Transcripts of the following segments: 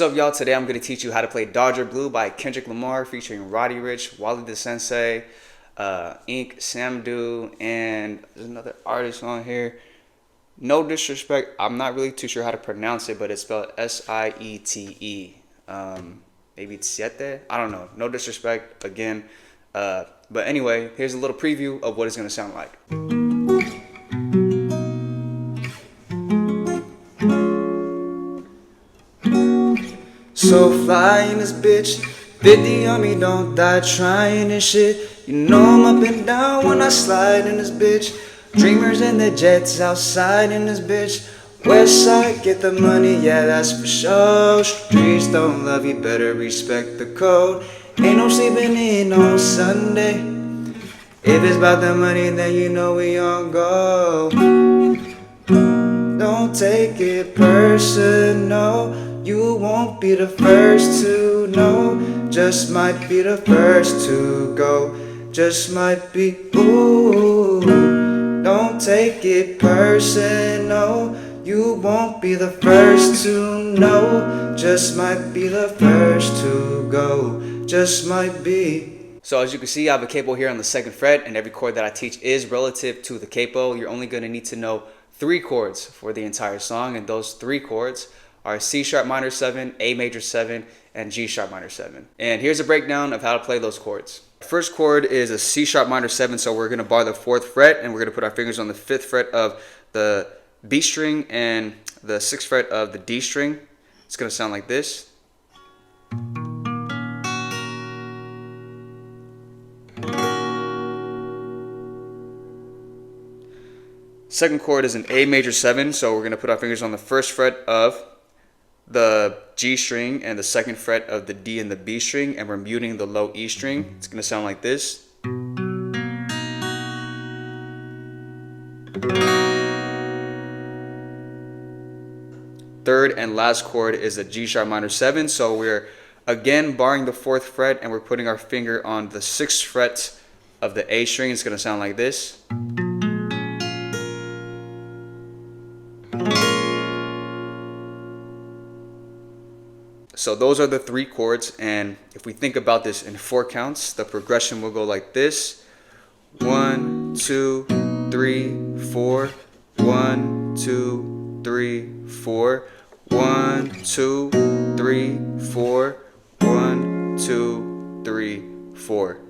What's up, y'all? Today I'm going to teach you how to play Dodger Blue by Kendrick Lamar featuring Roddy Ricch, Wallie the Sensei, Ink, Samdu, and there's another artist on here. No disrespect, I'm not really too sure how to pronounce it, but it's spelled S-I-E-T-E. Maybe it's Siete? I don't know. No disrespect again. But anyway, here's a little preview of what it's going to sound like. So fly in this bitch, 50 on me, don't die trying this shit. You know I'm up and down when I slide in this bitch. Dreamers and the jets outside in this bitch. West side, get the money, yeah, that's for sure. Streets don't love you, better respect the code. Ain't no sleeping in on Sunday. If it's about the money, then you know we on go. Don't take it personal. You won't be the first to know. Just might be the first to go. Just might be, ooh. Don't take it personal. You won't be the first to know. Just might be the first to go. Just might be. So as you can see, I have a capo here on the 2nd fret, and every chord that I teach is relative to the capo. You're only going to need to know 3 chords for the entire song, and those 3 chords are C sharp minor 7, A major 7, and G sharp minor 7. And here's a breakdown of how to play those chords. First chord is a C sharp minor 7, so we're going to bar the 4th fret, and we're going to put our fingers on the 5th fret of the B string and the 6th fret of the D string. It's going to sound like this. Second chord is an A major 7, so we're going to put our fingers on the 1st fret of the G string and the 2nd fret of the D and the B string, and we're muting the low E string. It's going to sound like this. Third and last chord is a G sharp minor 7, so we're again barring the 4th fret and we're putting our finger on the 6th fret of the A string. It's going to sound like this. So those are the 3 chords, and if we think about this in 4 counts, the progression will go like this: 1, 2, 3, 4, 1, 2, 3, 4, 1, 2, 3, 4, 1, 2, 3, 4.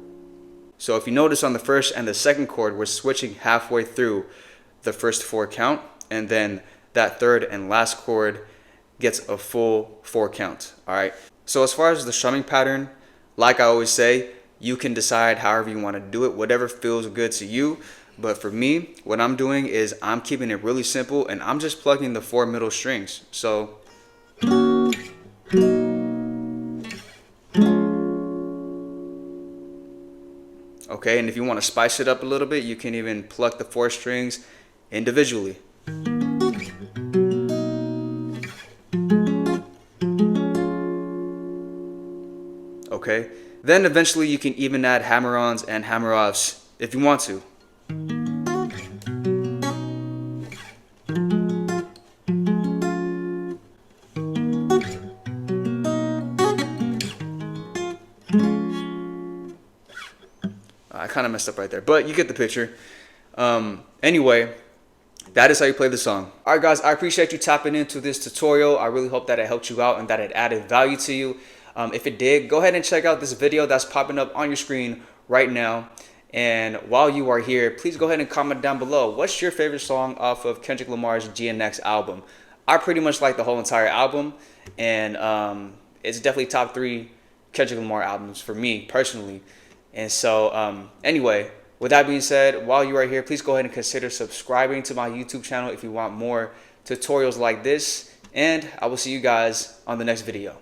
So if you notice on the 1st and the 2nd chord, we're switching halfway through the first 4 count, and then that 3rd and last chord gets a full 4 count. All right. So as far as the strumming pattern, like I always say, you can decide however you want to do it, whatever feels good to you. But for me, what I'm doing is I'm keeping it really simple, and I'm just plugging the 4 middle strings. So okay, and if you want to spice it up a little bit, you can even pluck the 4 strings individually. Okay, then eventually you can even add hammer-ons and hammer-offs if you want to. I kind of messed up right there, but you get the picture. Anyway, that is how you play the song. All right, guys, I appreciate you tapping into this tutorial. I really hope that it helped you out and that it added value to you. If it did, go ahead and check out this video that's popping up on your screen right now. And while you are here, please go ahead and comment down below. What's your favorite song off of Kendrick Lamar's GNX album? I pretty much like the whole entire album, and it's definitely top 3 Kendrick Lamar albums for me personally. And so anyway, with that being said, while you are here, please go ahead and consider subscribing to my YouTube channel if you want more tutorials like this. And I will see you guys on the next video.